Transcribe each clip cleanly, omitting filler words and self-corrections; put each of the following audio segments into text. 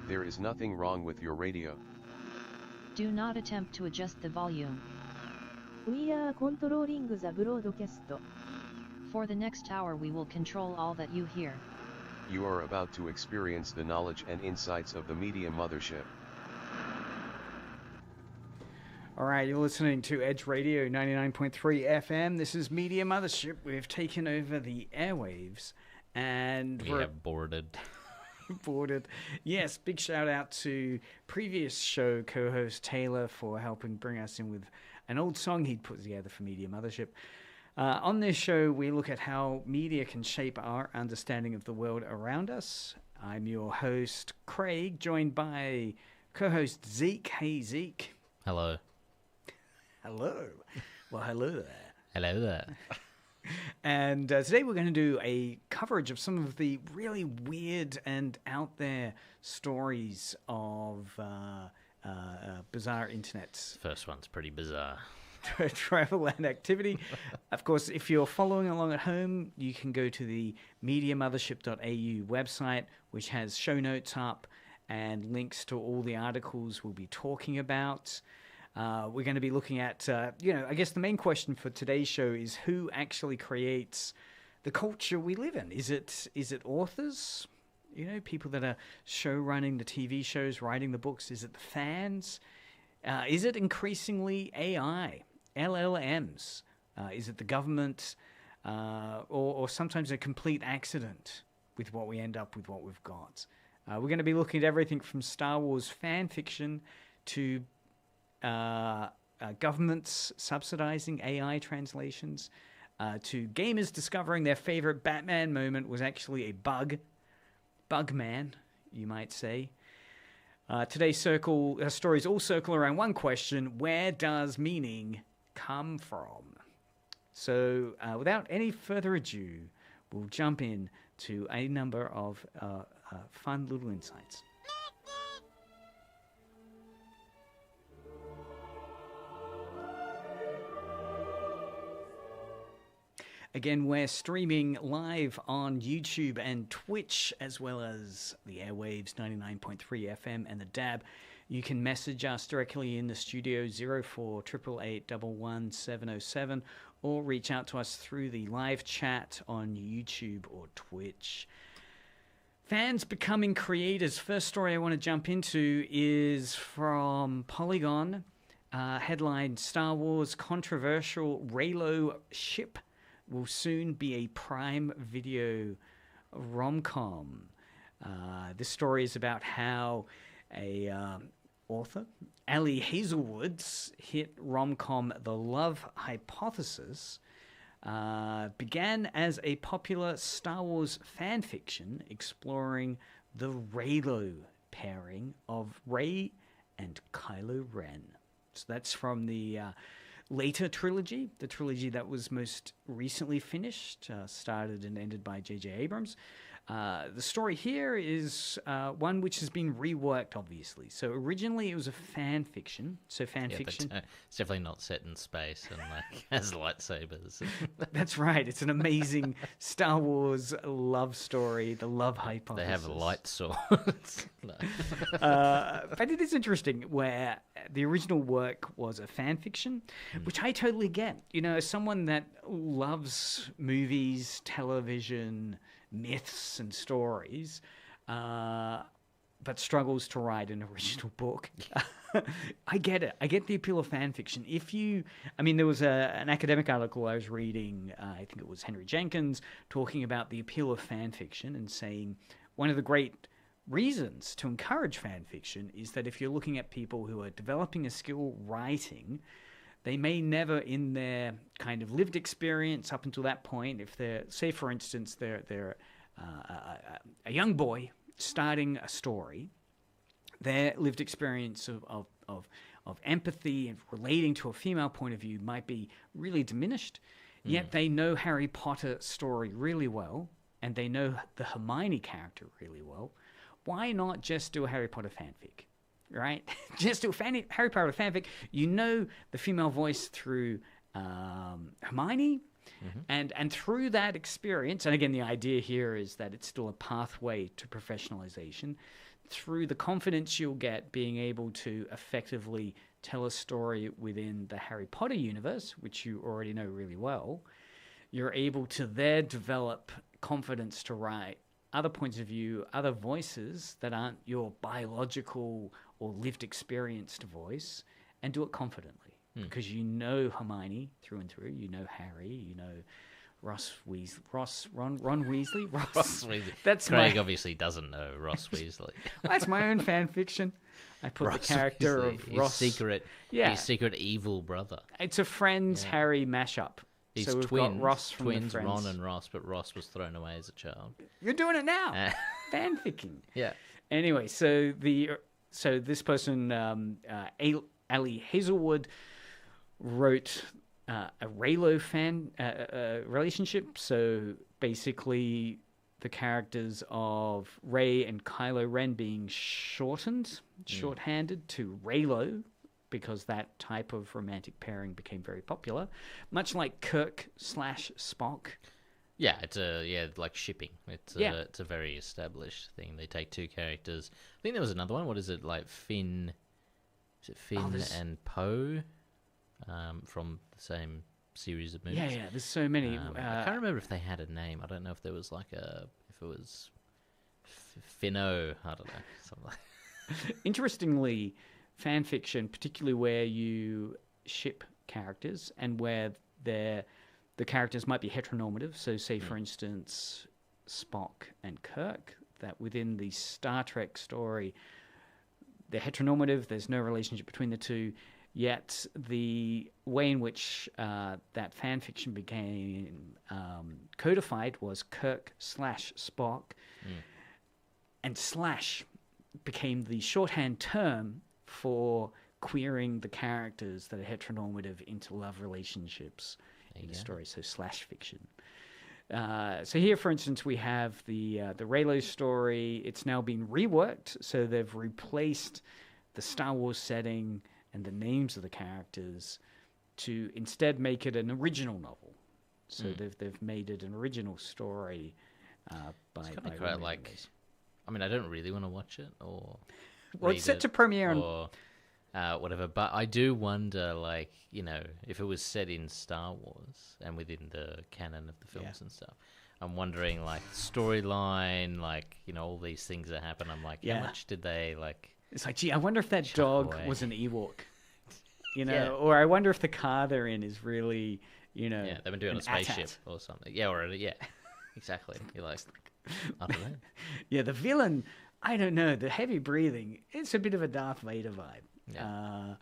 There is nothing wrong with your radio. Do not attempt to adjust the volume. We are controlling the broadcast. For the next hour we will control all that you hear. You are about to experience the knowledge and insights of the Media Mothership. All right, you're listening to Edge Radio 99.3 FM. This is Media Mothership. We've taken over the airwaves and We have boarded. boarded. Yes, big shout out to previous show co-host Taylor for helping bring us in with an old song he'd put together for Media Mothership. On this show, we look at how media can shape our understanding of the world around us. I'm your host, Craig, joined by co-host Zeke. Hey, Zeke. Hello. Hello. Well, hello there. Hello there. And today we're going to do a coverage of some of the really weird and out there stories of bizarre internets. First one's pretty bizarre. Travel and activity. Of course, if you're following along at home, you can go to the mediamothership.au website, which has show notes up and links to all the articles we'll be talking about. We're going to be looking at, I guess the main question for today's show is who actually creates the culture we live in? Is it authors? People that are show running the TV shows, writing the books? Is it the fans? Is it increasingly AI, LLMs? Is it the government? Or sometimes a complete accident with what we end up with what we've got? We're going to be looking at everything from Star Wars fan fiction to governments subsidizing AI translations, to gamers discovering their favorite Batman moment was actually a bug man, you might say. Today's stories all circle around one question: where does meaning come from? So, without any further ado, we'll jump in to a number of fun little insights. Again, we're streaming live on YouTube and Twitch, as well as the airwaves 99.3 FM and the DAB. You can message us directly in the studio 0488811707 or reach out to us through the live chat on YouTube or Twitch. Fans becoming creators. First story I want to jump into is from Polygon. Headline: Star Wars controversial Reylo ship will soon be a Prime Video rom-com. This story is about how a author, Ali Hazelwood's hit rom-com The Love Hypothesis began as a popular Star Wars fan fiction exploring the Reylo pairing of Rey and Kylo Ren. So that's from the later trilogy, the trilogy that was most recently finished, started and ended by J.J. Abrams. The story here is one which has been reworked, obviously. So originally it was a fan fiction. So fan fiction. It's definitely not set in space and has lightsabers. That's right. It's an amazing Star Wars love story, the Love Hypothesis. They have light swords. No. But it is interesting where the original work was a fan fiction, which I totally get. As someone that loves movies, television, myths and stories, but struggles to write an original book. I get it. I get the appeal of fan fiction. There was an academic article I was reading, I think it was Henry Jenkins, talking about the appeal of fan fiction and saying one of the great reasons to encourage fan fiction is that if you're looking at people who are developing a skill writing, they may never in their kind of lived experience up until that point, if they're, say for instance, they're a young boy starting a story, their lived experience of empathy and relating to a female point of view might be really diminished, yet they know Harry Potter story really well, and they know the Hermione character really well. Why not just do a Harry Potter fanfic? Right? Just do a Harry Potter fanfic. You know the female voice through Hermione, and through that experience, and again, the idea here is that it's still a pathway to professionalization. through the confidence you'll get being able to effectively tell a story within the Harry Potter universe, which you already know really well, you're able to there develop confidence to write other points of view, other voices that aren't your biological or lived experienced voice, and do it confidently. Because you know Hermione through and through, you know Harry, you know Ron Weasley. Ross Weasley. That's Craig my, obviously doesn't know Ross Weasley. that's my own fan fiction. I put the character Weasley, of Ross. His secret evil brother. It's a Friends Harry mashup. He's so we've twins, got Ross from twins, the Friends. Ron and Ross, but Ross was thrown away as a child. You're doing it now. Fanficking. Yeah. Anyway, so this person, Ali Hazelwood, wrote a Reylo fan relationship. So basically, the characters of Rey and Kylo Ren being shorthanded to Reylo, because that type of romantic pairing became very popular, much like Kirk/Spock. Yeah, it's like shipping. It's a very established thing. They take two characters. I think there was another one. What is it, like Finn? Is it Finn and Poe from the same series of movies? Yeah. There's so many. I can't remember if they had a name. I don't know if there was if it was Finno. I don't know. Something like. Interestingly, fan fiction, particularly where you ship characters and where the characters might be heteronormative. So, say for instance, Spock and Kirk. That within the Star Trek story, they're heteronormative. There's no relationship between the two. Yet the way in which that fan fiction became codified was Kirk/Spock, and slash became the shorthand term for queering the characters that are heteronormative into love relationships in the story. So slash fiction. So here, for instance, we have the Reylo story. It's now been reworked, so they've replaced the Star Wars setting and the names of the characters to instead make it an original novel. So they've made it an original story by. It's kind of quite like. I mean, I don't really want to watch it or. Well, it's set to premiere or whatever, but I do wonder, if it was set in Star Wars and within the canon of the films and stuff. I'm wondering, storyline, all these things that happen. I'm like, how much did they It's like, gee, I wonder if that dog away. was an Ewok, or I wonder if the car they're in is really, Yeah, they've been doing a spaceship AT-AT. or something. Yeah, exactly. You're like, I don't know. Yeah, the villain, I don't know. The heavy breathing, it's a bit of a Darth Vader vibe. Yeah.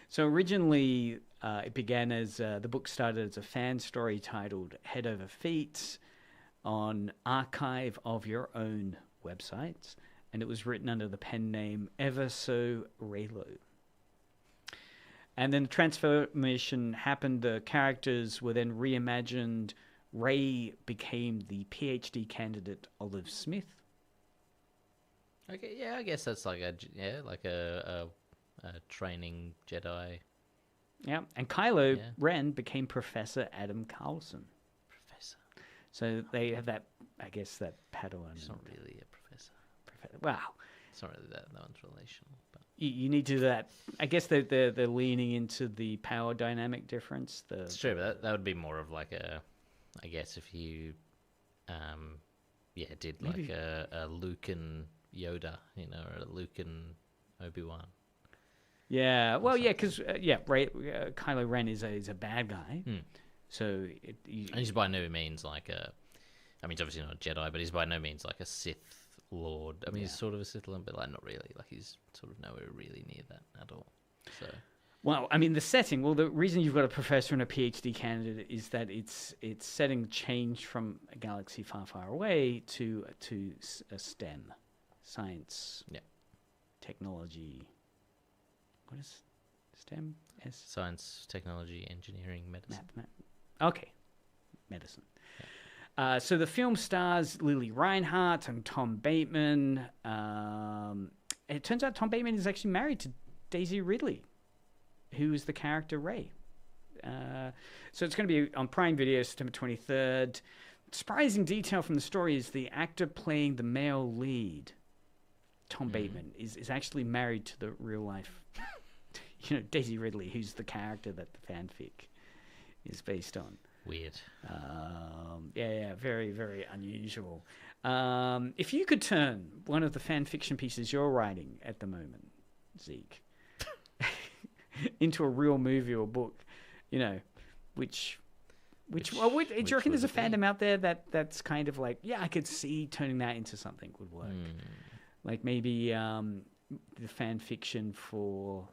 So originally, it began as the book started as a fan story titled "Head Over Feet" on Archive of Your Own websites, and it was written under the pen name Ever So Reylo. And then the transformation happened. The characters were then reimagined. Rey became the PhD candidate Olive Smith. Okay, yeah, I guess that's like a training Jedi. Yeah, and Kylo Ren became Professor Adam Carlson. Professor. So they have that, I guess, that Padawan. He's not really a professor. Wow. It's not really that one's relational. But You need to do that. I guess they're leaning into the power dynamic difference. it's true, but that would be more of like a, I guess if you, did like a Luke and Yoda, or a Luke and Obi-Wan. Yeah, well, yeah, because Kylo Ren is a bad guy. So and he's by no means like he's obviously not a Jedi, but he's by no means like a Sith Lord. I mean, he's sort of a Sith Lord, but not really. He's sort of nowhere really near that at all. So. Well, I mean, the setting. Well, the reason you've got a professor and a PhD candidate is that its setting changed from a galaxy far, far away to a STEM, science, technology. What is STEM? Science, technology, engineering, medicine. Okay, medicine. So the film stars Lily Reinhardt and Tom Bateman. It turns out Tom Bateman is actually married to Daisy Ridley, who is the character Rey. So it's going to be on Prime Video September 23rd. Surprising detail from the story is the actor playing the male lead Tom Bateman is actually married to the real life, Daisy Ridley, who's the character that the fanfic is based on. Weird. Very, very unusual. If you could turn one of the fan fiction pieces you're writing at the moment, Zeke, into a real movie or book, which do you reckon there's a fandom out there that's kind of like, I could see turning that into something would work? Like maybe the fan fiction for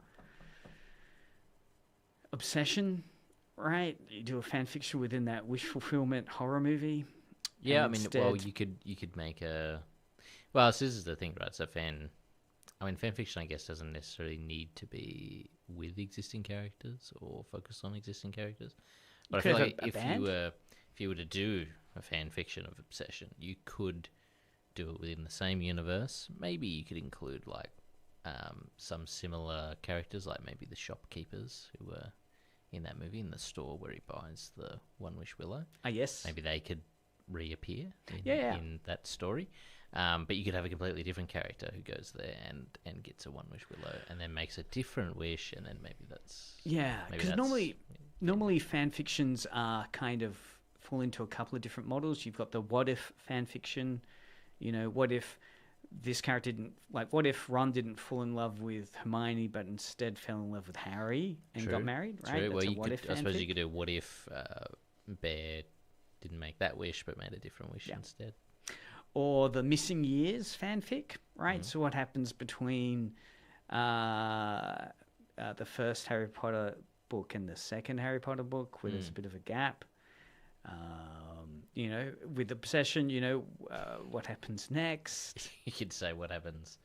Obsession, right? You do a fan fiction within that wish fulfillment horror movie. Yeah, you could make a. Well, this is the thing, right? So fan fiction, I guess, doesn't necessarily need to be with existing characters or focus on existing characters. But I feel like if you were to do a fan fiction of Obsession, you could do it within the same universe. Maybe you could include like some similar characters, like maybe the shopkeepers who were in that movie in the store where he buys the One Wish Willow. Yes. Maybe they could reappear in that story. But you could have a completely different character who goes there and gets a One Wish Willow and then makes a different wish, and then maybe that's... Yeah, because normally fan fictions are kind of fall into a couple of different models. You've got the what if fan fiction, what if this character what if Ron didn't fall in love with Hermione but instead fell in love with Harry and got married, right? True. Well, I suppose you could do what if Bear didn't make that wish but made a different wish instead. Or the Missing Years fanfic, right? So what happens between the first Harry Potter book and the second Harry Potter book, where there's a bit of a gap? With Obsession, what happens next? You could say what happens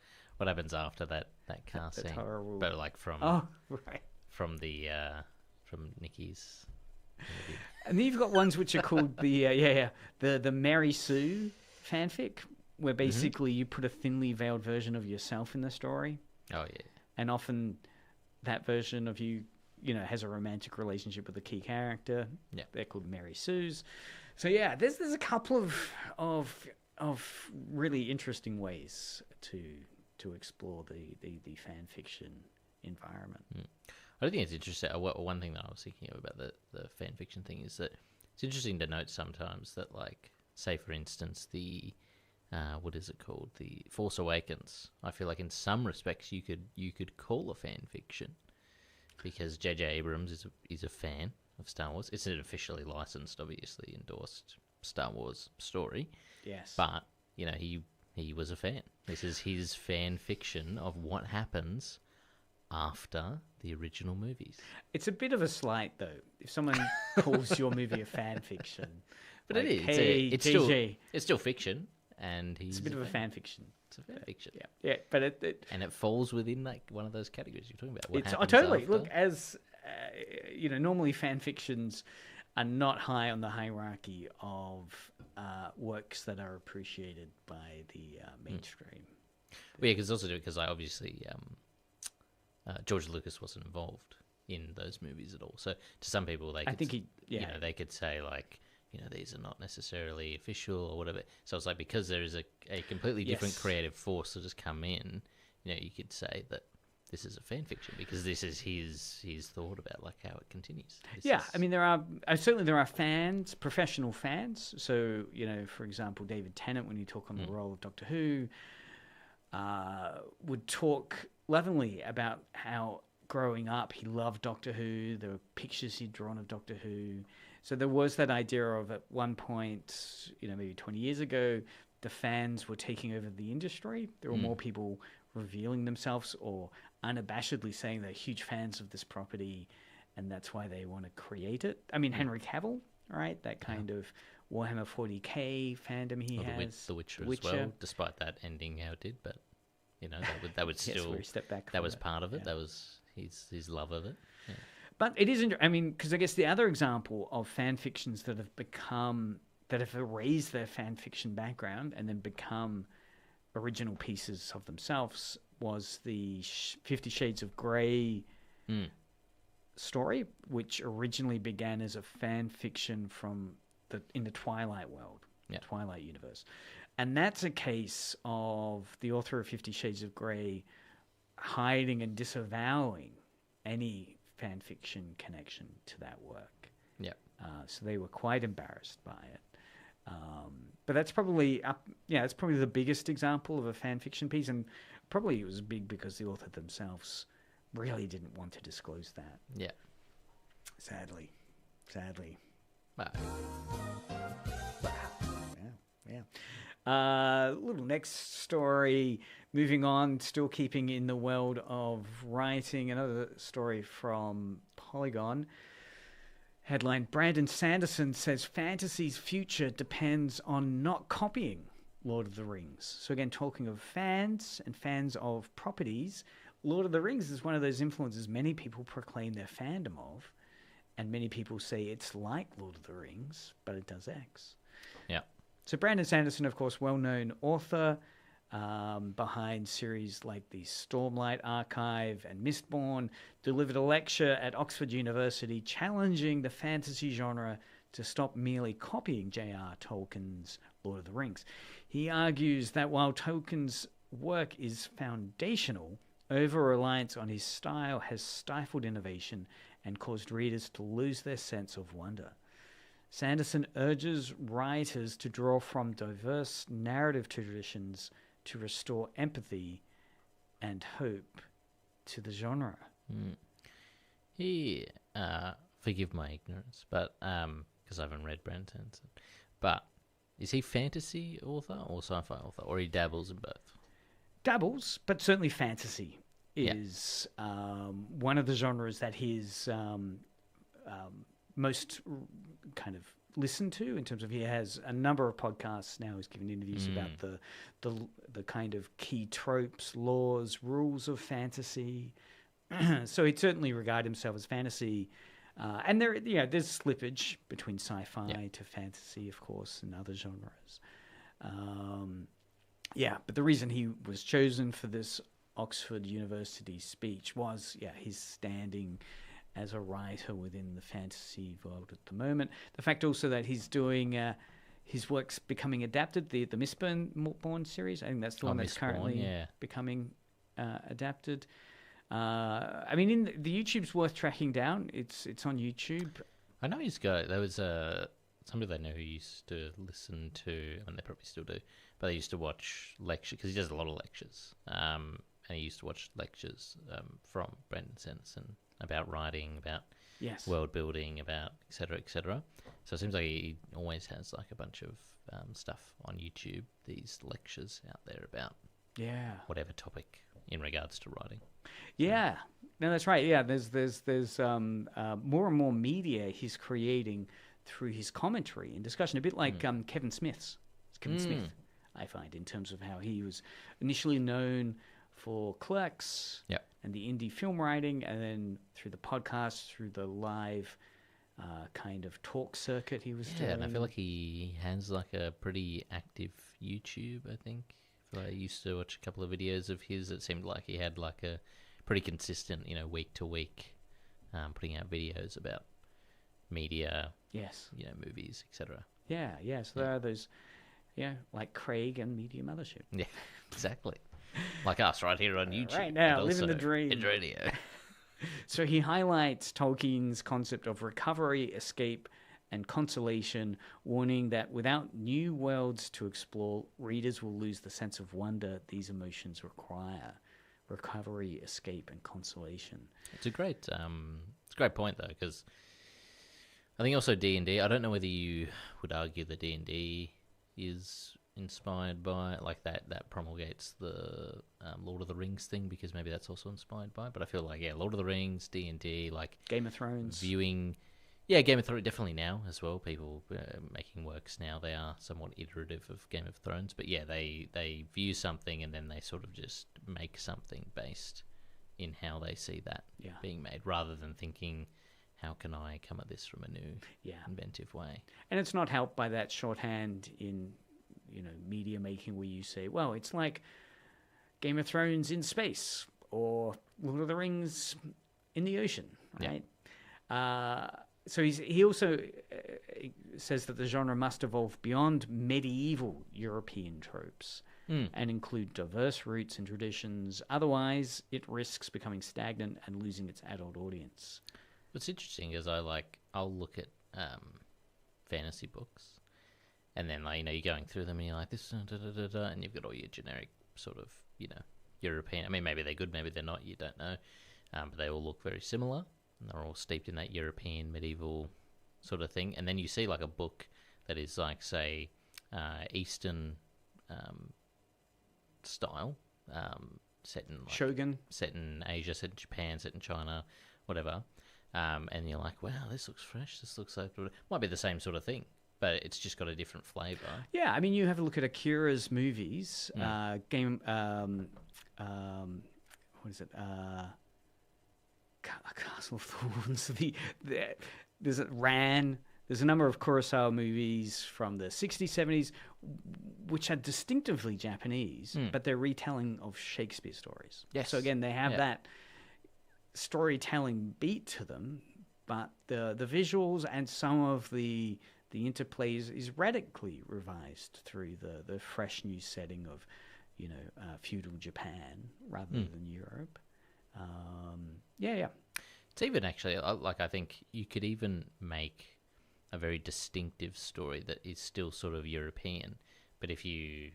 after that car scene, horrible... but like from from Nikki's. And then you've got ones which are called the Mary Sue fanfic, where basically you put a thinly veiled version of yourself in the story. Oh yeah. And often that version of you, has a romantic relationship with a key character. Yeah. They're called Mary Sues. So yeah, there's a couple of really interesting ways to explore the fan fiction environment. I think it's interesting. One thing that I was thinking of about the fan fiction thing is that it's interesting to note sometimes that, like, say for instance the what is it called, the Force Awakens. I feel like in some respects you could call a fan fiction because J.J. Abrams is a fan of Star Wars. It's an officially licensed, obviously endorsed Star Wars story. Yes, but he was a fan. This is his fan fiction of what happens after the original movies. It's a bit of a slight, though, if someone calls your movie a fan fiction. But like, it is. It's still fiction, and it's a bit of a fan fiction. It's a fan fiction. Yeah. But it falls within like one of those categories you're talking about. Totally. After. Look, as normally fan fictions are not high on the hierarchy of works that are appreciated by the mainstream. Well, yeah, because I obviously George Lucas wasn't involved in those movies at all. So to some people, they could say like, these are not necessarily official or whatever. So it's like, because there is a completely different creative force that has come in, you could say that this is a fan fiction because this is his thought about like how it continues. I mean, there are fans, professional fans. So for example, David Tennant, when he took on the role of Doctor Who, would talk lovingly about how growing up he loved Doctor Who. There were pictures he'd drawn of Doctor Who. So there was that idea of, at one point, maybe 20 years ago, the fans were taking over the industry. There were more people revealing themselves or unabashedly saying they're huge fans of this property and that's why they want to create it. I mean, Henry Cavill, right? That kind of Warhammer 40k fandom he has. The Witcher as well, despite that ending how it did, but that would still where he stepped back. That was part of it. That was his love of it. Yeah. But it is, because I guess the other example of fan fictions that have erased their fan fiction background and then become original pieces of themselves was the 50 Shades of Grey story, which originally began as a fan fiction in the Twilight world. Yeah. Twilight universe. And that's a case of the author of 50 Shades of Grey hiding and disavowing any fan fiction connection to that work. Yeah. So they were quite embarrassed by it. But that's probably it's probably the biggest example of a fan fiction piece, and probably it was big because the author themselves really didn't want to disclose that. Yeah. Sadly. Well, Yeah. Little next story. Moving on, still keeping in the world of writing. Another story from Polygon. Headline: Brandon Sanderson says fantasy's future depends on not copying Lord of the Rings. So again, talking of fans and fans of properties, Lord of the Rings is one of those influences many people proclaim their fandom of, and many people say it's like Lord of the Rings, but it does X. yeah. So Brandon Sanderson, of course, well-known author behind series like the Stormlight Archive and Mistborn, delivered a lecture at Oxford University challenging the fantasy genre to stop merely copying J.R. Tolkien's Lord of the Rings. He argues that while Tolkien's work is foundational, over-reliance on his style has stifled innovation and caused readers to lose their sense of wonder. Sanderson urges writers to draw from diverse narrative traditions to restore empathy and hope to the genre. He, forgive my ignorance, but because I haven't read Brandon Sanderson, but is he fantasy author or sci-fi author, or he dabbles in both? Dabbles, but certainly fantasy is one of the genres that he's most kind of listened to, in terms of he has a number of podcasts now. He's given interviews about the kind of key tropes, laws, rules of fantasy. So he'd certainly regard himself as fantasy. And there's slippage between sci-fi to fantasy, of course, and other genres. But the reason he was chosen for this Oxford University speech was, his standing as a writer within the fantasy world at the moment. The fact also that he's doing his work's becoming adapted, the Mistborn series. I think that's the one that's currently becoming adapted. I mean, in the YouTube's worth tracking down. It's on YouTube. I know there was somebody I know who used to listen to, and they probably still do, but they used to watch lectures, because he does a lot of lectures. And he used to watch lectures from Brandon Sanderson about writing, about world building, about et cetera, et cetera. So it seems like he always has like a bunch of stuff on YouTube, these lectures out there about whatever topic in regards to writing. Yeah, no, that's right. Yeah, there's more and more media he's creating through his commentary and discussion, a bit like Kevin Smith, I find, in terms of how he was initially known for Clerks and the indie film writing, and then through the podcast, through the live kind of talk circuit he was doing. Yeah, and I feel like he has like a pretty active YouTube, I think. I used to watch a couple of videos of his. It seemed like he had like a pretty consistent, week to week, putting out videos about media, movies, etc. Yeah. So there are those, like Craig and Media Mothership. Yeah, exactly. Like us right here on YouTube. Right now, living the dream. In radio. So he highlights Tolkien's concept of recovery, escape, and consolation, warning that without new worlds to explore, readers will lose the sense of wonder these emotions require. Recovery, escape, and consolation. It's a great point, though, because I think also D&D, I don't know whether you would argue that D&D is inspired by, like, that promulgates the Lord of the Rings thing, because maybe that's also inspired by it. But I feel like, Lord of the Rings, D&D, like... Game of Thrones. Viewing... Yeah, Game of Thrones, definitely now as well. People making works now, they are somewhat iterative of Game of Thrones. But yeah, they view something and then they sort of just make something based in how they see that being made, rather than thinking, how can I come at this from a new, inventive way? And it's not helped by that shorthand in... media making, where you say, well, it's like Game of Thrones in space, or Lord of the Rings in the ocean, right? So he also says that the genre must evolve beyond medieval European tropes and include diverse roots and traditions. Otherwise, it risks becoming stagnant and losing its adult audience. What's interesting is I'll look at fantasy books, and then you're going through them and you're like this, and you've got all your generic sort of European. I mean, maybe they're good, maybe they're not. You don't know, but they all look very similar, and they're all steeped in that European medieval sort of thing. And then you see like a book that is like, say, Eastern style, set in Shogun, set in Asia, set in Japan, set in China, whatever. And you're like, wow, this looks fresh. This looks like might be the same sort of thing, but it's just got a different flavor. Yeah, I mean, you have a look at Akira's movies. What is it? Castle of Thorns. There's Ran. There's a number of Kurosawa movies from the 60s, 70s, which are distinctively Japanese, but they're retelling of Shakespeare stories. Yes. So again, they have that storytelling beat to them, but the visuals and some of the interplay is radically revised through the fresh new setting of feudal Japan rather than Europe. It's even actually I think you could even make a very distinctive story that is still sort of European, but if you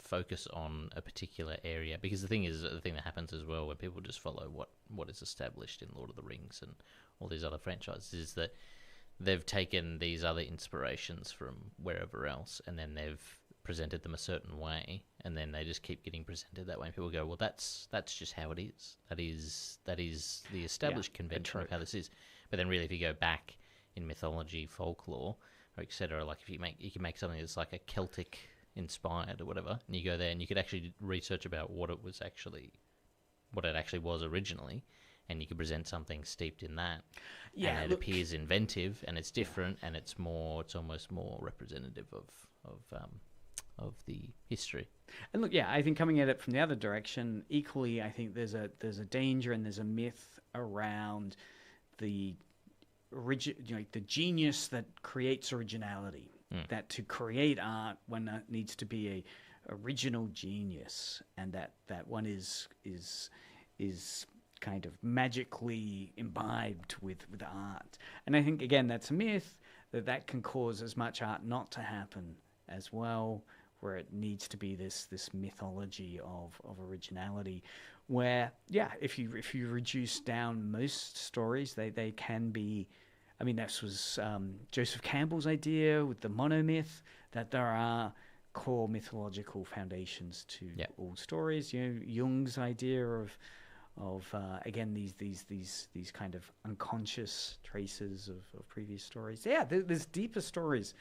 focus on a particular area, because the thing that happens as well when people just follow what is established in Lord of the Rings and all these other franchises is that they've taken these other inspirations from wherever else and then they've presented them a certain way, and then they just keep getting presented that way, and people go, well, that's just how it is. That is the established convention of how this is. But then really, if you go back in mythology, folklore, or etc., like you can make something that's like a Celtic inspired or whatever, and you go there and you could actually research about what it actually was originally, and you could present something steeped in that. Yeah, and it appears inventive and it's different and it's almost more representative of the history. And look, I think coming at it from the other direction, equally, I think there's a danger and there's a myth around the the genius that creates originality. That to create art, one needs to be a original genius, and that one is kind of magically imbibed with art. And I think again that's a myth that can cause as much art not to happen as well, where it needs to be this mythology of originality, where if you reduce down most stories, they can be. I mean, this was Joseph Campbell's idea with the monomyth, that there are core mythological foundations to all stories. Jung's idea of again these kind of unconscious traces of previous stories. There's deeper stories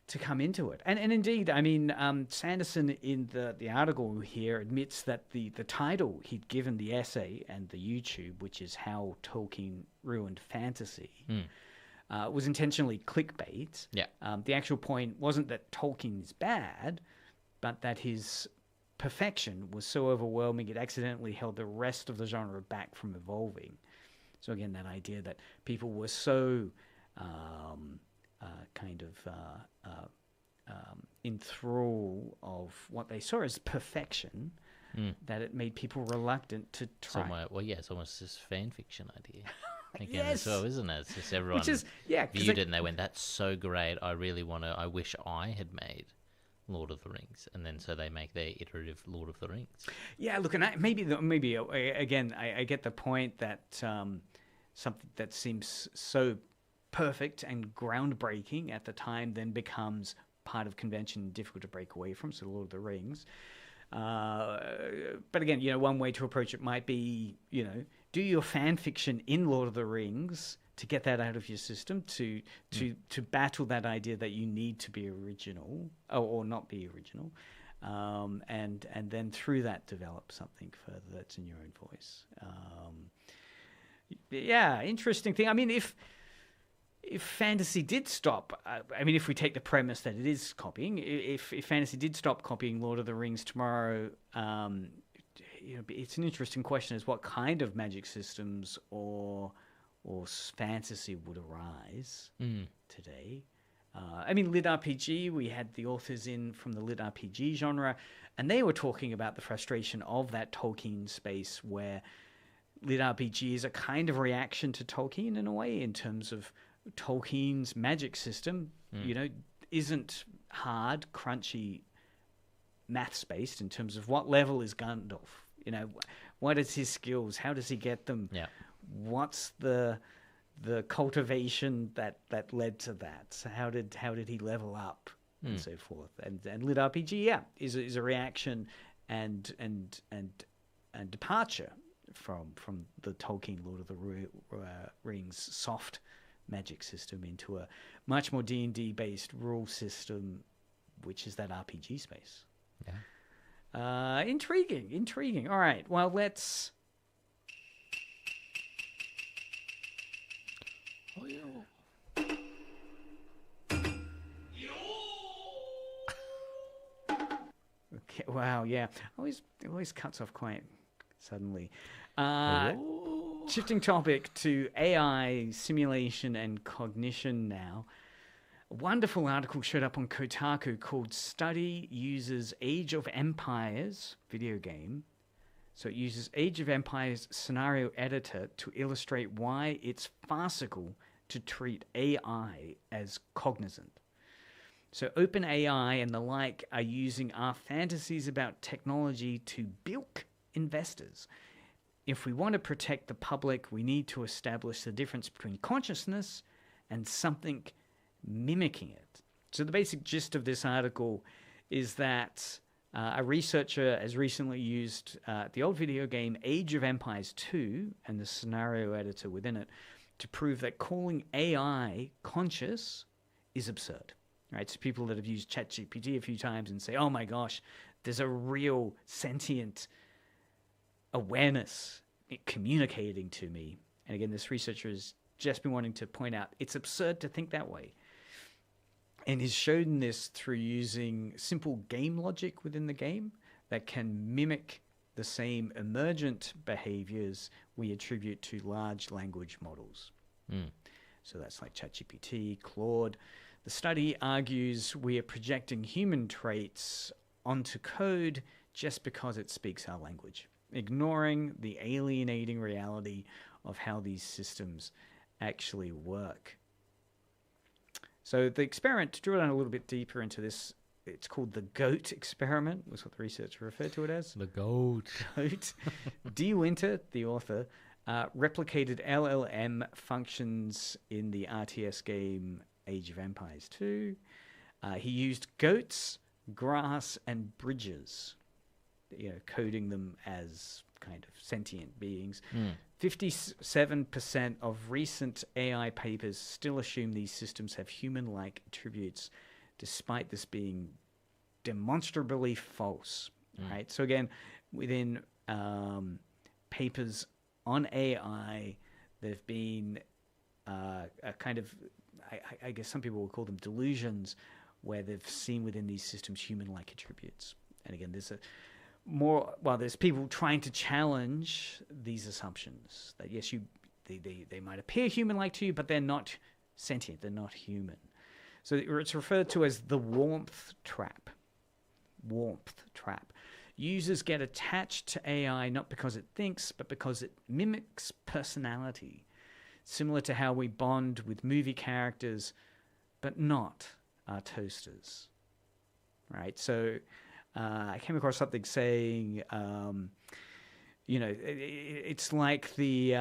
to come into it, and indeed, I mean, Sanderson in the article here admits that the title he'd given the essay and the YouTube, which is How Tolkien Ruined Fantasy, was intentionally clickbait. The actual point wasn't that Tolkien's bad, but that his perfection was so overwhelming it accidentally held the rest of the genre back from evolving. So again, that idea that people were so in thrall of what they saw as perfection that it made people reluctant to try. It's almost this fan fiction idea. Again, as well, isn't it? It's just everyone viewed it and they went, "That's so great! I wish I had made Lord of the Rings," and then so they make their iterative Lord of the Rings. Yeah, look, and maybe again, I get the point that something that seems so perfect and groundbreaking at the time then becomes part of convention, difficult to break away from. So Lord of the Rings. But again, one way to approach it might be, do your fan fiction in Lord of the Rings to get that out of your system, to battle that idea that you need to be original or not be original, and then through that develop something further that's in your own voice. Interesting thing. I mean, if fantasy did stop, if we take the premise that it is copying, if fantasy did stop copying Lord of the Rings tomorrow, it's an interesting question: is what kind of magic systems or or fantasy would arise today. I mean, Lit RPG, we had the authors in from the Lit RPG genre, and they were talking about the frustration of that Tolkien space where Lit RPG is a kind of reaction to Tolkien in a way, in terms of Tolkien's magic system, isn't hard, crunchy, maths-based in terms of what level is Gandalf. What is his skills? How does he get them? Yeah. What's the cultivation that led to that? So how did he level up and so forth? And Lit RPG, is a reaction and departure from the Tolkien Lord of the Rings soft magic system into a much more D&D based rule system, which is that RPG space. Yeah. Intriguing. All right. Well, let's. Okay. Wow. Yeah. It always cuts off quite suddenly. Shifting topic to AI simulation and cognition now. A wonderful article showed up on Kotaku called Study Uses Age of Empires video game. So it uses Age of Empires scenario editor to illustrate why it's farcical to treat AI as cognizant. So OpenAI and the like are using our fantasies about technology to bilk investors. If we want to protect the public, we need to establish the difference between consciousness and something mimicking it. So the basic gist of this article is that a researcher has recently used the old video game Age of Empires 2 and the scenario editor within it to prove that calling AI conscious is absurd. Right? So people that have used ChatGPT a few times and say, oh my gosh, there's a real sentient awareness communicating to me. And again, this researcher has just been wanting to point out it's absurd to think that way. And he's shown this through using simple game logic within the game that can mimic the same emergent behaviors we attribute to large language models. So that's like ChatGPT, Claude. The study argues we are projecting human traits onto code just because it speaks our language, ignoring the alienating reality of how these systems actually work. So the experiment, to drill down a little bit deeper into this, it's called the GOAT experiment, was what the researcher referred to it as. The GOAT. D. Winter, the author, replicated LLM functions in the RTS game Age of Empires 2. He used goats, grass, and bridges, coding them as kind of sentient beings. 57% of recent AI papers still assume these systems have human-like attributes, despite this being demonstrably false. Right. So again, within papers on AI, there've been a kind of, I guess some people will call them delusions, where they've seen within these systems human-like attributes. And again, there's there's people trying to challenge these assumptions that yes, they might appear human-like to you, but they're not sentient, they're not human. So it's referred to as the warmth trap. Warmth trap. Users get attached to AI not because it thinks, but because it mimics personality, similar to how we bond with movie characters, but not our toasters. Right? So I came across something saying, it's like the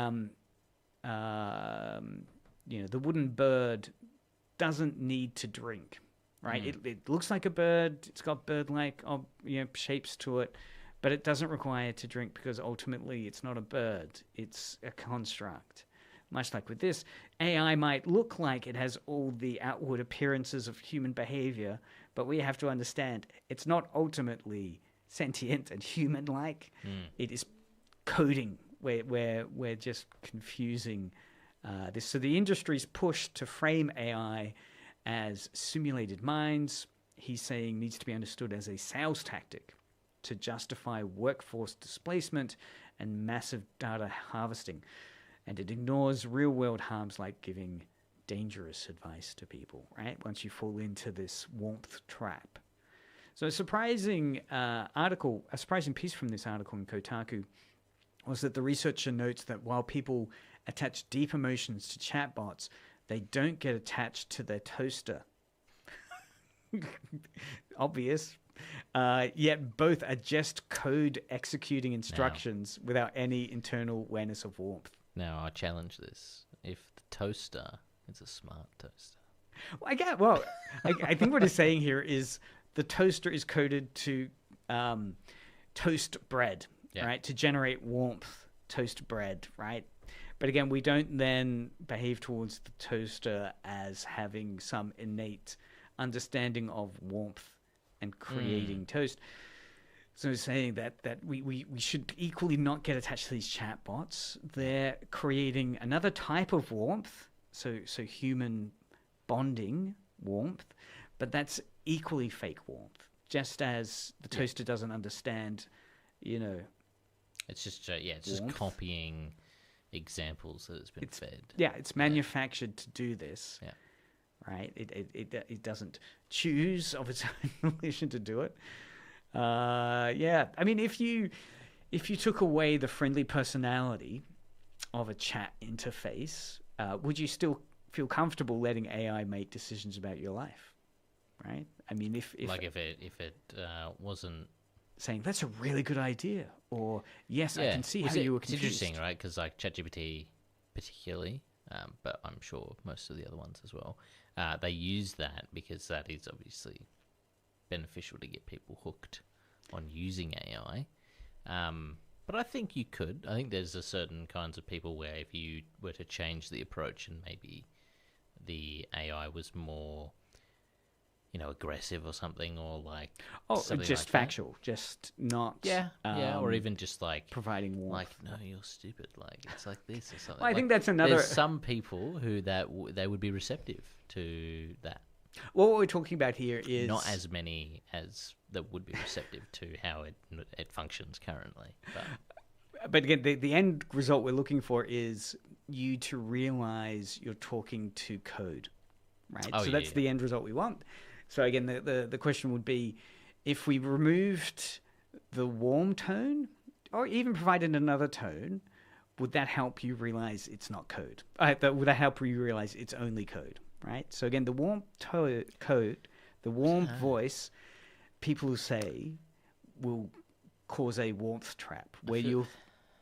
wooden bird doesn't need to drink, right? It looks like a bird. It's got bird-like shapes to it, but it doesn't require to drink because ultimately it's not a bird. It's a construct. Much like with this, AI might look like it has all the outward appearances of human behavior, but we have to understand it's not ultimately sentient and human-like. It is coding. We're just confusing this. So the industry's push to frame AI as simulated minds, he's saying, needs to be understood as a sales tactic to justify workforce displacement and massive data harvesting. and it ignores real-world harms like giving dangerous advice to people, right? Once you fall into this warmth trap. So a surprising piece from this article in Kotaku was that the researcher notes that while people attach deep emotions to chatbots, they don't get attached to their toaster. Obvious. Yet both are just code executing instructions without any internal awareness of warmth. Now, I challenge this. If the toaster is a smart toaster. I think what he's saying here is the toaster is coded to toast bread, right? To generate warmth, toast bread, right? But again, we don't then behave towards the toaster as having some innate understanding of warmth and creating toast. So saying that we should equally not get attached to these chatbots. They're creating another type of warmth, so human bonding warmth, but that's equally fake warmth. Just as the toaster doesn't understand, it's just just copying examples that it's been fed. Yeah, it's manufactured to do this. Yeah. Right? It doesn't choose of its own volition to do it. I mean, if you took away the friendly personality of a chat interface, would you still feel comfortable letting AI make decisions about your life? Right? I mean, if it wasn't saying that's a really good idea, or yes, I can see how you were confused. It's interesting, right? Because like ChatGPT, particularly, but I'm sure most of the other ones as well, they use that because that is obviously beneficial to get people hooked on using AI. But I think you could. I think there's a certain kinds of people where if you were to change the approach and maybe the AI was more, aggressive or something, or like something just like factual, just not or even just like providing warmth. Like, no, you're stupid. Like it's like this or something. Well, I think that's another. There's some people who they would be receptive to that. Well, what we're talking about here is not as many as that would be receptive to how it functions currently. But again, the end result we're looking for is you to realize you're talking to code, right? So that's the end result we want. So again, the question would be, if we removed the warm tone, or even provided another tone, would that help you realize it's not code? Would that help you realize it's only code, right? So again, the warm code, the warm voice, people say, will cause a warmth trap where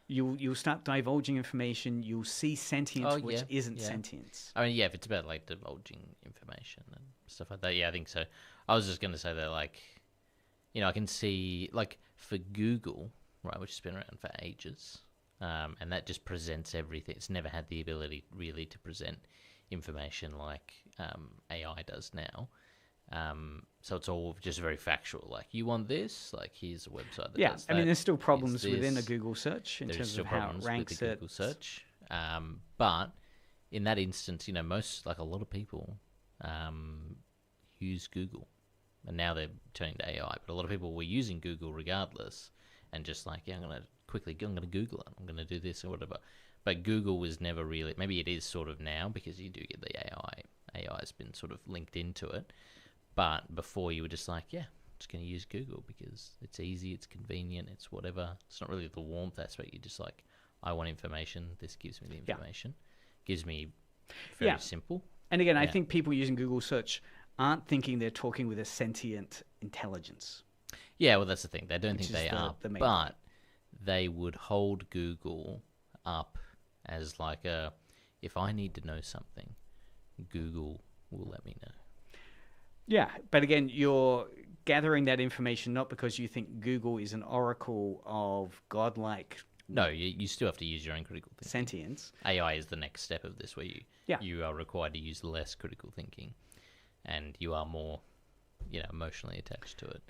you'll start divulging information. You'll see sentience which isn't sentience. I mean, if it's about like divulging information and stuff like that, I think so. I was just going to say that, like, I can see, like, for Google, right, which has been around for ages, and that just presents everything. It's never had the ability really to present information like AI does now. So it's all just very factual. Like, you want this? Like, here's a website that does that. I mean, there's still problems within a Google search in terms of how it ranks with the Google search. But in that instance, a lot of people use Google, and now they're turning to AI. But a lot of people were using Google regardless, and just like, I'm going to Google it. I'm going to do this or whatever. But Google was never really. Maybe it is sort of now because you do get the AI. AI has been sort of linked into it. But before, you were just like, just going to use Google because it's easy, it's convenient, it's whatever. It's not really the warmth aspect. You're just like, I want information. This gives me the information. Gives me very simple. And again, I think people using Google search aren't thinking they're talking with a sentient intelligence. Yeah, well, that's the thing. They don't think they are. But they would hold Google up as like if I need to know something, Google will let me know. Yeah, but again, you're gathering that information not because you think Google is an oracle of godlike. No, you still have to use your own critical thinking. Sentience. AI is the next step of this, where you are required to use less critical thinking, and you are more, emotionally attached to it.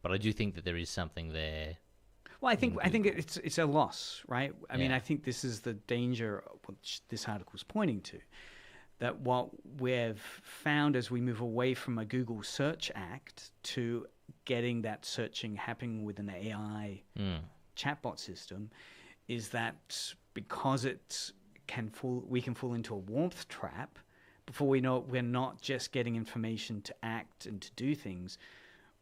But I do think that there is something there. Well, I think it's a loss, right? I mean, I think this is the danger which this article is pointing to. That what we've found as we move away from a Google Search Act to getting that searching happening with an AI chatbot system is that because we can fall into a warmth trap. Before we know it, we're not just getting information to act and to do things.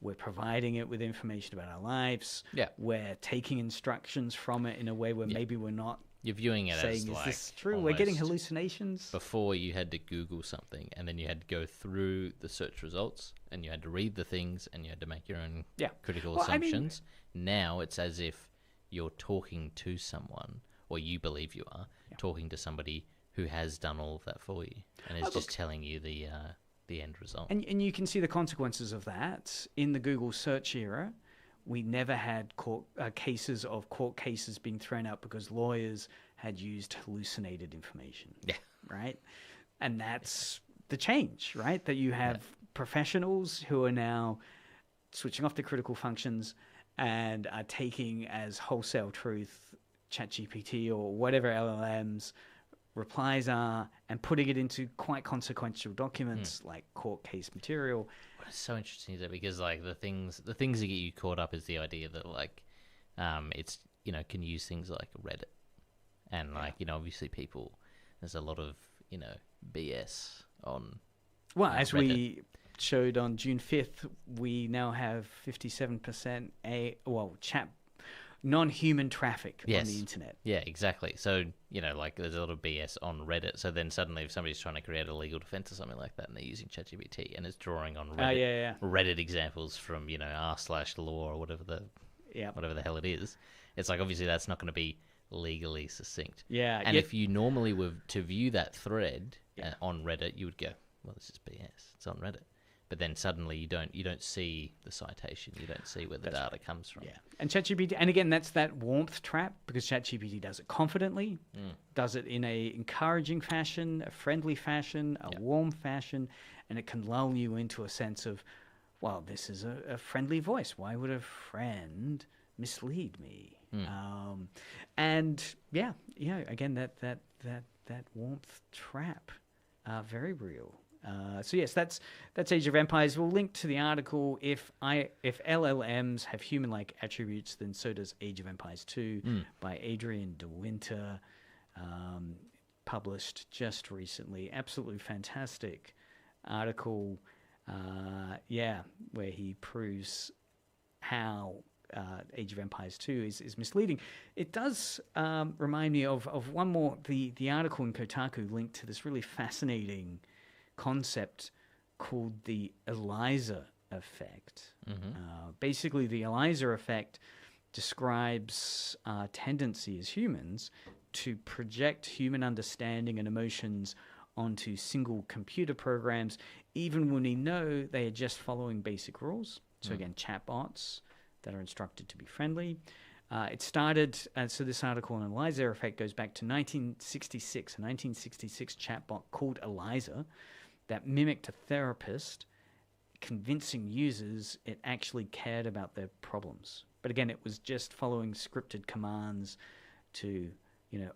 We're providing it with information about our lives. Yeah. We're taking instructions from it in a way where maybe we're not You're viewing it saying, as is like this true? We're getting hallucinations. Before you had to Google something and then you had to go through the search results and you had to read the things and you had to make your own critical assumptions. Now it's as if you're talking to someone, or you believe you are talking to somebody who has done all of that for you and is just telling you the end result. And you can see the consequences of that in the Google search era. We never had court cases being thrown out because lawyers had used hallucinated information. Yeah. Right? And that's the change, right? That you have professionals who are now switching off the critical functions and are taking as wholesale truth ChatGPT or whatever LLMs replies are and putting it into quite consequential documents like court case material. What is so interesting is that because like the things that get you caught up is the idea that like it's can use things like Reddit and like obviously there's a lot of BS on as Reddit. We showed on June 5th, we now have 57% chat non-human traffic on the internet. Yeah, exactly. So, like there's a lot of BS on Reddit. So then suddenly if somebody's trying to create a legal defense or something like that and they're using ChatGPT and it's drawing on Reddit, Reddit examples from, r/law or whatever the hell it is, it's like obviously that's not going to be legally succinct. Yeah. And if you normally were to view that thread on Reddit, you would go, well, this is BS. It's on Reddit. But then suddenly you don't see the citation, you don't see where the data comes from. Yeah, and ChatGPT, and again, that's that warmth trap because ChatGPT does it confidently, does it in a encouraging fashion, a friendly fashion, a warm fashion, and it can lull you into a sense of, well, this is a friendly voice. Why would a friend mislead me? And again, that warmth trap, very real. So yes, that's Age of Empires. We'll link to the article. If LLMs have human-like attributes, then so does Age of Empires 2 by Adrian de Winter, published just recently. Absolutely fantastic article. Where he proves how Age of Empires 2 is misleading. It does remind me of one more. The article in Kotaku linked to this really fascinating concept called the Eliza effect. Basically, the Eliza effect describes our tendency as humans to project human understanding and emotions onto single computer programs, even when we know they are just following basic rules. So again, chatbots that are instructed to be friendly. It started, so this article on Eliza effect goes back to 1966, a 1966 chatbot called Eliza that mimicked a therapist, convincing users it actually cared about their problems. But again, it was just following scripted commands to,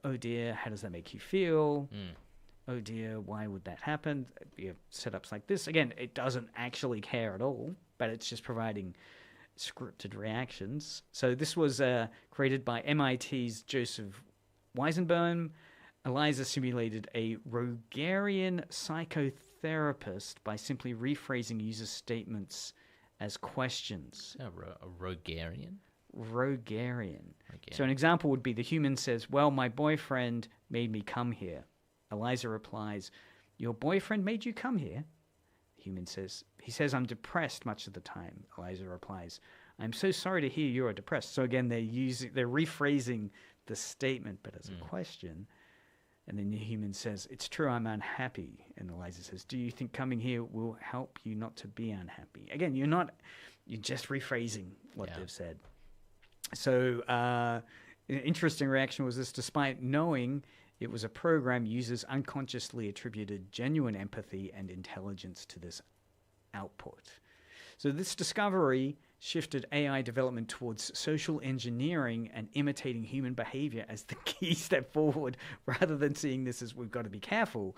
oh dear, how does that make you feel? Oh dear, why would that happen? You have setups like this. Again, it doesn't actually care at all, but it's just providing scripted reactions. So this was created by MIT's Joseph Weizenbaum. Eliza simulated a Rogerian psychotherapist by simply rephrasing user statements as questions. A Rogerian? Rogerian. So an example would be the human says, well, my boyfriend made me come here. Eliza replies, your boyfriend made you come here? The human says, he says, I'm depressed much of the time. Eliza replies, I'm so sorry to hear you are depressed. So again, they're rephrasing the statement, but as a question. And then the human says, it's true, I'm unhappy. And Eliza says, do you think coming here will help you not to be unhappy? Again, you're just rephrasing what they've said. So an interesting reaction was this: despite knowing it was a program, users unconsciously attributed genuine empathy and intelligence to this output. So this discovery shifted AI development towards social engineering and imitating human behavior as the key step forward, rather than seeing this as we've got to be careful.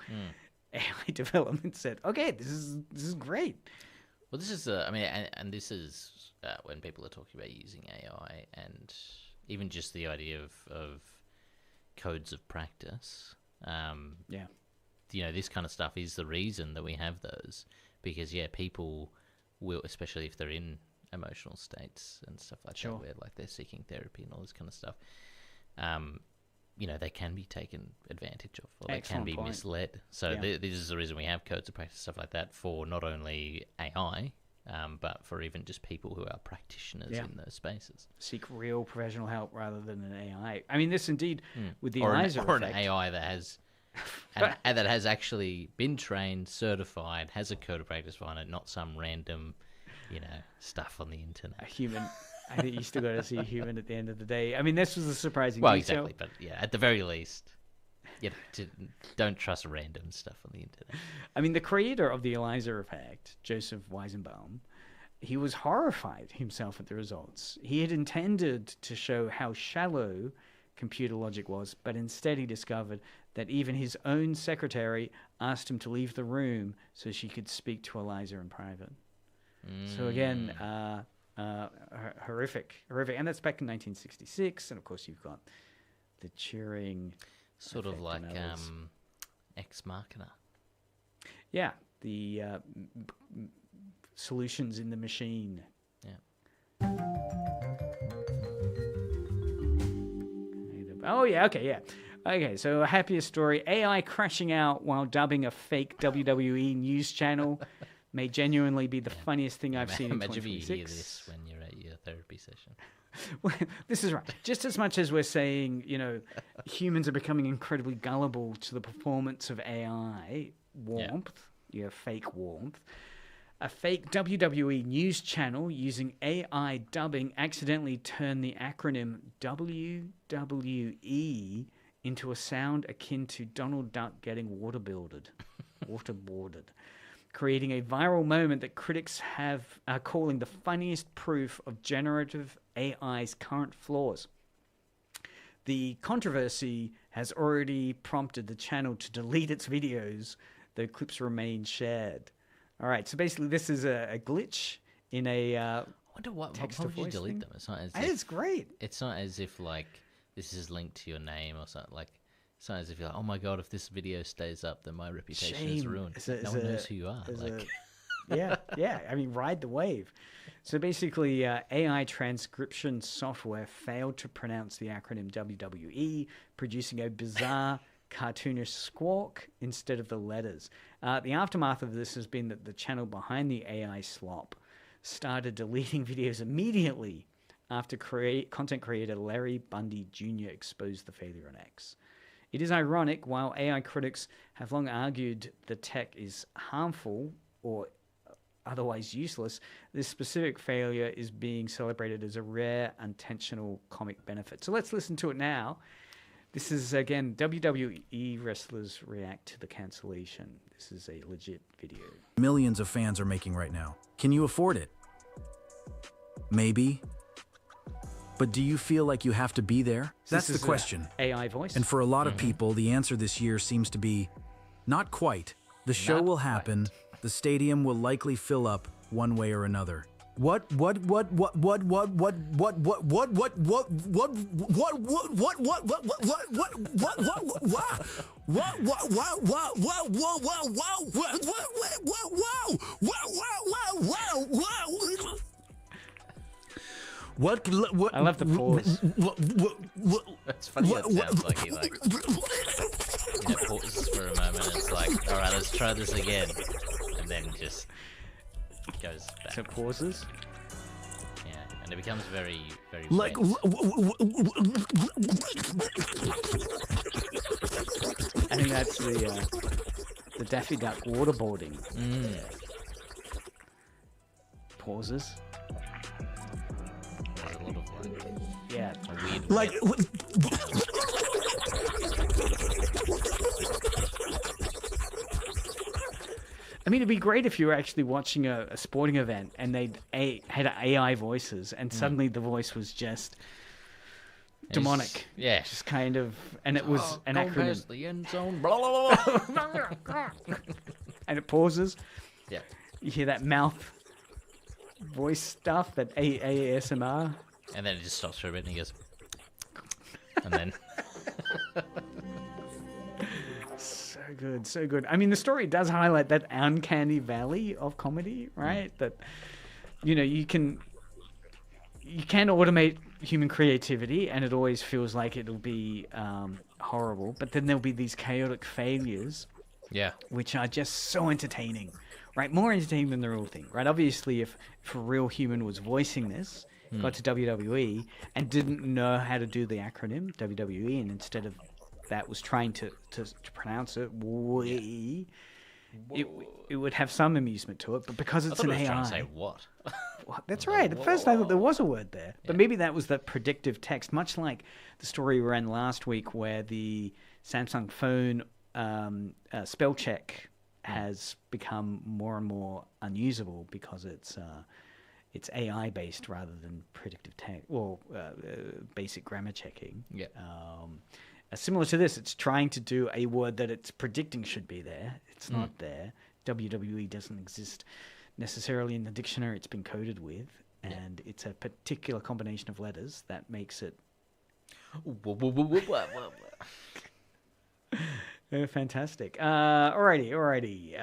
AI development said, okay, this is great. Well, this is, and this is when people are talking about using AI and even just the idea of codes of practice. Yeah. You know, this kind of stuff is the reason that we have those, because people will, especially if they're in emotional states and stuff like that, where like they're seeking therapy and all this kind of stuff. You know, they can be taken advantage of, or they can be misled. So this is the reason we have codes of practice, stuff like that, for not only AI, but for even just people who are practitioners in those spaces. Seek real professional help rather than an AI. I mean, this indeed, with the or Eliza an effect. AI that has... and that has actually been trained, certified, has a code of practice behind it, not some random, stuff on the internet. A human. I think you still got to see a human at the end of the day. I mean, this was a surprising Well, detail. exactly, but at the very least, don't trust random stuff on the internet. I mean, the creator of the Eliza effect, Joseph Weizenbaum, he was horrified himself at the results. He had intended to show how shallow computer logic was, but instead he discovered that even his own secretary asked him to leave the room so she could speak to Eliza in private. So again, horrific. And that's back in 1966. And of course, you've got the Turing. Sort of like Ex Machina. Yeah, the solutions in the machine. Yeah. Oh, yeah, okay, yeah. Okay, so a happier story. AI crashing out while dubbing a fake WWE news channel may genuinely be the funniest thing I've seen in 2026. Imagine if you hear this when you're at your therapy session. Well, this is right. Just as much as we're saying, humans are becoming incredibly gullible to the performance of AI warmth, fake warmth, a fake WWE news channel using AI dubbing accidentally turned the acronym WWE into a sound akin to Donald Duck getting waterboarded, creating a viral moment that critics are calling the funniest proof of generative AI's current flaws. The controversy has already prompted the channel to delete its videos, though clips remain shared. All right, so basically this is a glitch in a I wonder why would you delete them? It's not as if, it's great. It's not as if like this is linked to your name or something. Like it's not as if you're like, oh my god, if this video stays up, then my reputation is ruined. No one knows who you are. Like, yeah. I mean, ride the wave. So basically, AI transcription software failed to pronounce the acronym WWE, producing a bizarre cartoonish squawk instead of the letters. The aftermath of this has been that the channel behind the AI slop started deleting videos immediately after content creator Larry Bundy Jr. exposed the failure on X. It is ironic, while AI critics have long argued the tech is harmful or otherwise useless, this specific failure is being celebrated as a rare, intentional comic benefit. So let's listen to it now. This is, again, WWE wrestlers react to the cancellation. This is a legit video. Millions of fans are making right now. Can you afford it? Maybe. But do you feel like you have to be there? That's the question. AI voice. And for a lot of people, the answer this year seems to be not quite. The show will happen. The stadium will likely fill up one way or another. What I love the pause. It's funny that sounds like he pauses for a moment and it's like, all right, let's try this again. And then just goes back. So pauses. Yeah, and it becomes very, very like wet. I think that's the Daffy Duck waterboarding. Pauses. There's a lot of Yeah. a weird like I mean, it'd be great if you were actually watching a sporting event and they had AI voices, and suddenly the voice was just demonic. Yeah. Just kind of, and it was an Go acronym. past the end zone. Blah, blah, blah, blah. And it pauses. Yeah. You hear that mouth voice stuff, that ASMR. And then it just stops for a bit and he goes, and then So good, so good. I mean, the story does highlight that uncanny valley of comedy, right? That, you can automate human creativity, and it always feels like it'll be horrible. But then there'll be these chaotic failures, Yeah. which are just so entertaining, right? More entertaining than the real thing, right? Obviously, if a real human was voicing this, got to WWE and didn't know how to do the acronym WWE, and instead of that was trying to pronounce it, it would have some amusement to it. But because it's an I AI, trying to say what? that's right. At first, I thought there was a word there, but maybe that was the predictive text, much like the story we ran last week, where the Samsung phone spell check has become more and more unusable because it's AI based rather than predictive text, basic grammar checking. Yeah. Similar to this, it's trying to do a word that it's predicting should be there. It's not there. WWE doesn't exist necessarily in the dictionary it's been coded with, and it's a particular combination of letters that makes it fantastic. Alrighty.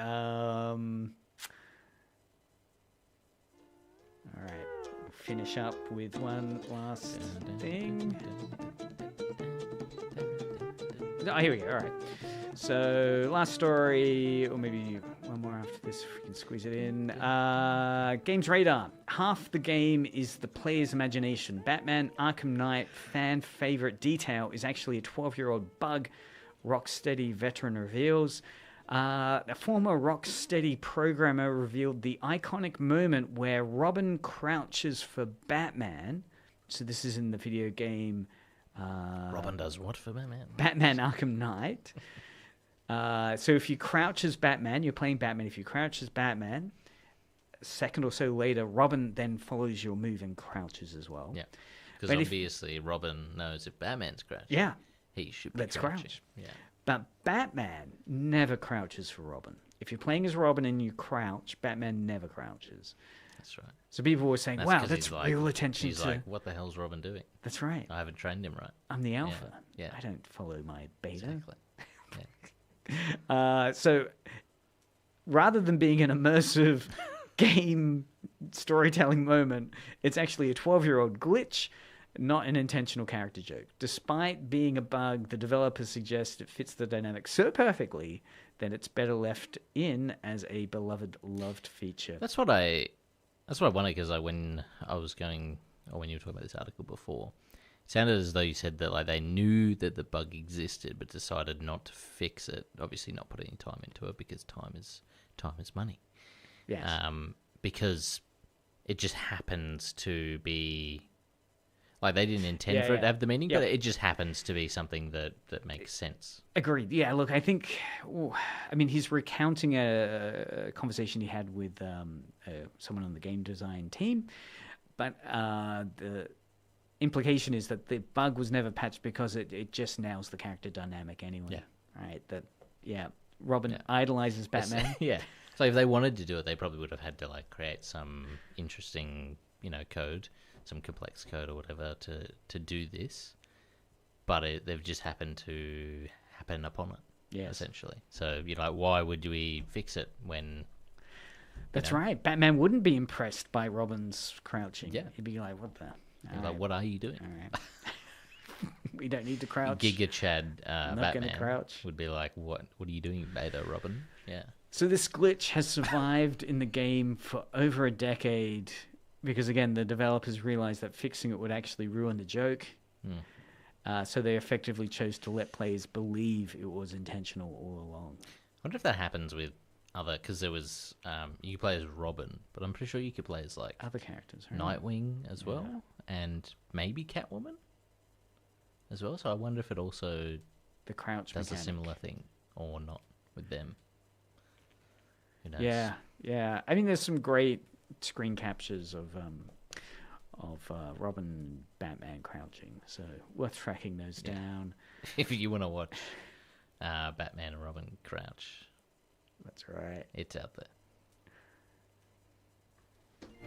All right, we'll finish up with one last thing. Oh, here we go. All right. So, last story, or maybe one more after this, if we can squeeze it in. Games Radar. Half the game is the player's imagination. Batman Arkham Knight fan favorite detail is actually a 12-year-old bug, Rocksteady veteran reveals. A former Rocksteady programmer revealed the iconic moment where Robin crouches for Batman. So this is in the video game... Robin does what for Batman? Batman Arkham Knight. So if you crouch as Batman, you're playing Batman. If you crouch as Batman, a second or so later, Robin then follows your move and crouches as well. Yeah. Because obviously Robin knows if Batman's crouching, yeah, he should be let's crouching. crouch. Yeah. But Batman never crouches for Robin. If you're playing as Robin and you crouch, Batman never crouches. That's right. So people were saying, wow, 'cause that's he's like- real attention He's to... like, what the hell's Robin doing? That's right. I haven't trained him right. I'm the alpha. Yeah. I don't follow my beta. Exactly. Yeah. So rather than being an immersive game storytelling moment, it's actually a 12-year-old glitch, not an intentional character joke. Despite being a bug, the developers suggest it fits the dynamic so perfectly that it's better left in as a loved feature. That's what I wondered, because when I was going, or when you were talking about this article before, it sounded as though you said that like they knew that the bug existed but decided not to fix it. Obviously, not put any time into it because time is money. Yes. Because it just happens to be like they didn't intend for it to have the meaning, but it just happens to be something that makes sense. Agreed. Yeah, look, I think, he's recounting a conversation he had with someone on the game design team, but the implication is that the bug was never patched because it just nails the character dynamic anyway. Yeah. Right? Robin idolizes Batman. Yeah. So if they wanted to do it, they probably would have had to like create some interesting, code, some complex code or whatever to do this, but they've just happened to happen upon it, essentially. So why would we fix it when? That's right. Batman wouldn't be impressed by Robin's crouching. Yeah, he'd be like, "What the? What are you doing? All right. We don't need to crouch." Giga Chad Batman crouch. would be like, "What are you doing, beta Robin?" Yeah. So this glitch has survived in the game for over a decade because, again, the developers realized that fixing it would actually ruin the joke. So they effectively chose to let players believe it was intentional all along. I wonder if that happens with other, because there was you could play as Robin, but I'm pretty sure you could play as like Other characters, right? Nightwing as well, and maybe Catwoman as well. So I wonder if it also The crouch does mechanic. a similar thing or not with them. Who knows? Yeah. I mean, there's some great screen captures of Robin and Batman crouching, so worth tracking those down. If you want to watch Batman and Robin crouch, That's right. it's out there.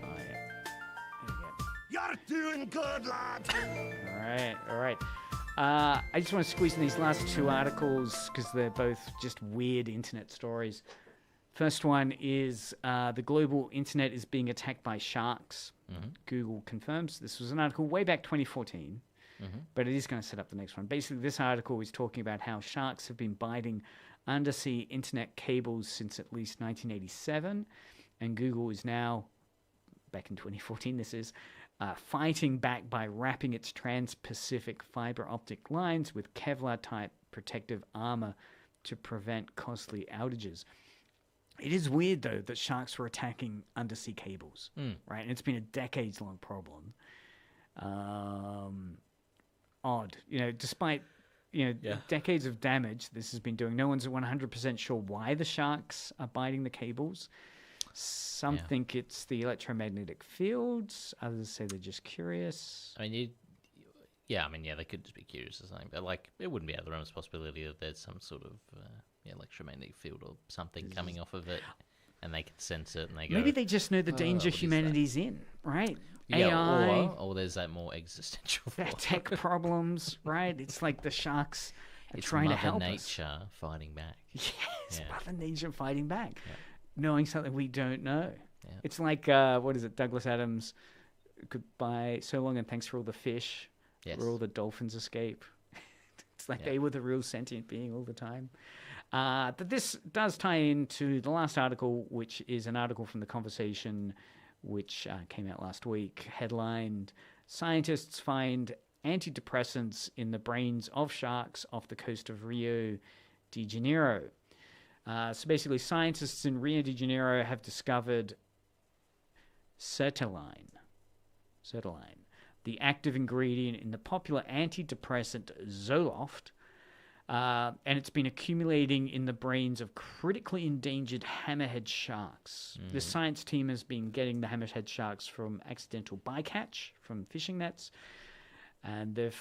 Oh, yeah. There you go. You're doing good, lad. All right. I just want to squeeze in these last two articles because they're both just weird internet stories. First one is the global internet is being attacked by sharks. Google confirms. This was an article way back 2014, but it is going to set up the next one. Basically, this article is talking about how sharks have been biting undersea internet cables since at least 1987, and Google is now, back in 2014 this is, fighting back by wrapping its trans-Pacific fiber optic lines with Kevlar-type protective armor to prevent costly outages. It is weird, though, that sharks were attacking undersea cables, right? And it's been a decades-long problem. Odd. Despite, decades of damage this has been doing, no one's 100% sure why the sharks are biting the cables. Some think it's the electromagnetic fields. Others say they're just curious. I mean, they could just be curious or something. But, it wouldn't be out of the realm of possibility that there's some sort of electromagnetic field or something coming off of it, and they can sense it, and they go... Maybe they just know the danger humanity's in, right? AI... Or there's that more existential... tech problems, right? It's like the sharks are trying to help us. It's Mother Nature fighting back. Yes, Mother Nature fighting back. Yeah. Knowing something we don't know. Yeah. It's like, Douglas Adams, goodbye, so long and thanks for all the fish, where all the dolphins escape. It's like they were the real sentient being all the time. But this does tie into the last article, which is an article from The Conversation, which came out last week, headlined, "Scientists Find Antidepressants in the Brains of Sharks Off the Coast of Rio de Janeiro." So basically, scientists in Rio de Janeiro have discovered sertraline, the active ingredient in the popular antidepressant Zoloft, and it's been accumulating in the brains of critically endangered hammerhead sharks. The science team has been getting the hammerhead sharks from accidental bycatch from fishing nets, and they've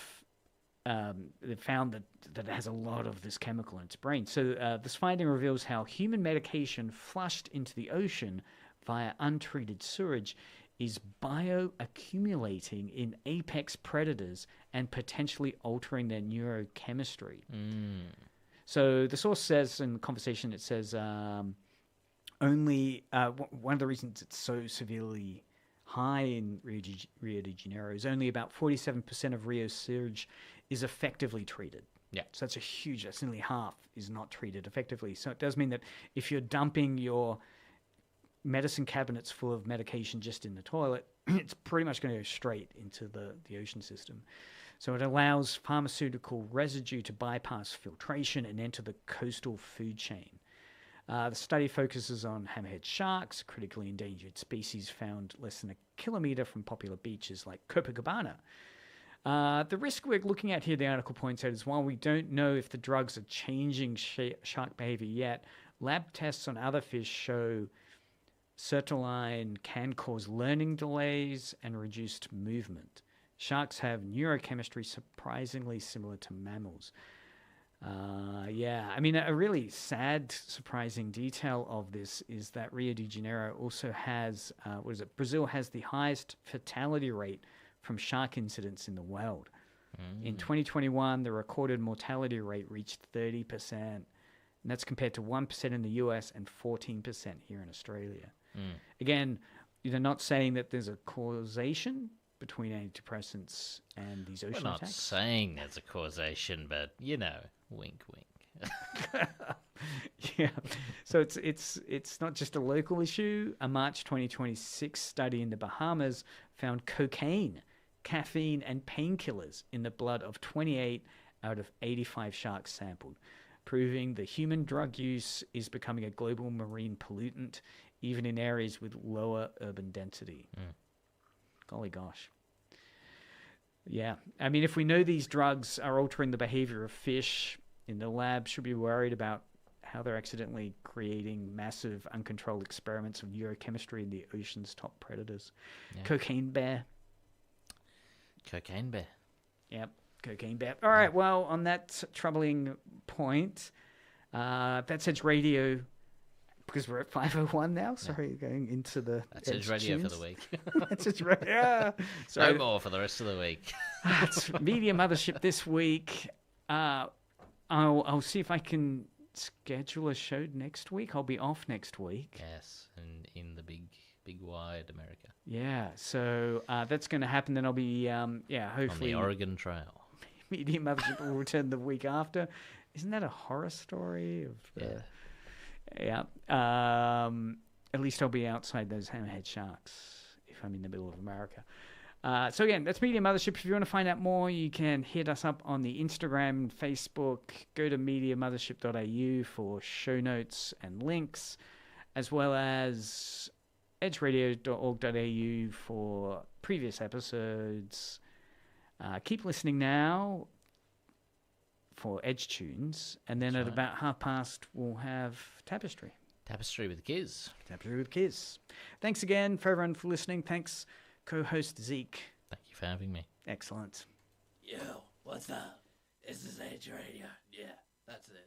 found that it has a lot of this chemical in its brain. So this finding reveals how human medication flushed into the ocean via untreated sewage is bioaccumulating in apex predators and potentially altering their neurochemistry. So the source says in the conversation, it says only one of the reasons it's so severely high in Rio de Janeiro is only about 47% of Rio's sewage is effectively treated. Yeah. So that's nearly half is not treated effectively. So it does mean that if you're dumping your medicine cabinets full of medication just in the toilet, it's pretty much going to go straight into the ocean system. So it allows pharmaceutical residue to bypass filtration and enter the coastal food chain. The study focuses on hammerhead sharks, a critically endangered species found less than a kilometre from popular beaches like Copacabana. The risk we're looking at here, the article points out, is while we don't know if the drugs are changing shark behavior yet, lab tests on other fish show sertraline can cause learning delays and reduced movement. Sharks have neurochemistry surprisingly similar to mammals. A really sad, surprising detail of this is that Rio de Janeiro also has, Brazil has the highest fatality rate from shark incidents in the world. In 2021, the recorded mortality rate reached 30%, and that's compared to 1% in the US and 14% here in Australia. Again, they're not saying that there's a causation between antidepressants and these ocean attacks. We're not saying there's a causation, but, wink, wink. Yeah. So it's not just a local issue. A March 2026 study in the Bahamas found cocaine, caffeine, and painkillers in the blood of 28 out of 85 sharks sampled, proving the human drug use is becoming a global marine pollutant, even in areas with lower urban density. Golly gosh. Yeah. I mean, if we know these drugs are altering the behavior of fish in the lab, should we be worried about how they're accidentally creating massive, uncontrolled experiments of neurochemistry in the ocean's top predators? Yeah. Cocaine bear. Yep, cocaine bear. All right, well, on that troubling point, That Edge Radio because we're at 5:01 now. Sorry, going into the That's Edge Radio tunes. for the week. That's Edge Radio. Sorry. No more for the rest of the week. It's Media Mothership this week. I'll see if I can schedule a show next week. I'll be off next week. Yes, and in the big wide America. Yeah, so that's going to happen. Then I'll be, hopefully... On the Oregon Trail. Media Mothership will return the week after. Isn't that a horror story? Yeah. At least I'll be outside those hammerhead sharks if I'm in the middle of America. So again, that's Media Mothership. If you want to find out more, you can hit us up on the Instagram, Facebook. Go to mediamothership.au for show notes and links, as well as edgeradio.org.au for previous episodes. Keep listening now for Edge Tunes, and then at about 30:30 we'll have Tapestry. Tapestry with Giz. Tapestry with Giz. Thanks again for everyone for listening. Thanks, co-host Zeke. Thank you for having me. Excellent. Yo, what's up? This is Edge Radio. Yeah, that's it.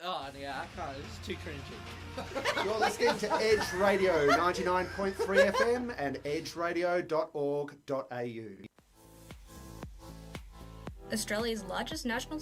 I can't. It's too cringy. You're listening to Edge Radio 99.3 FM and edgeradio.org.au. Australia's largest national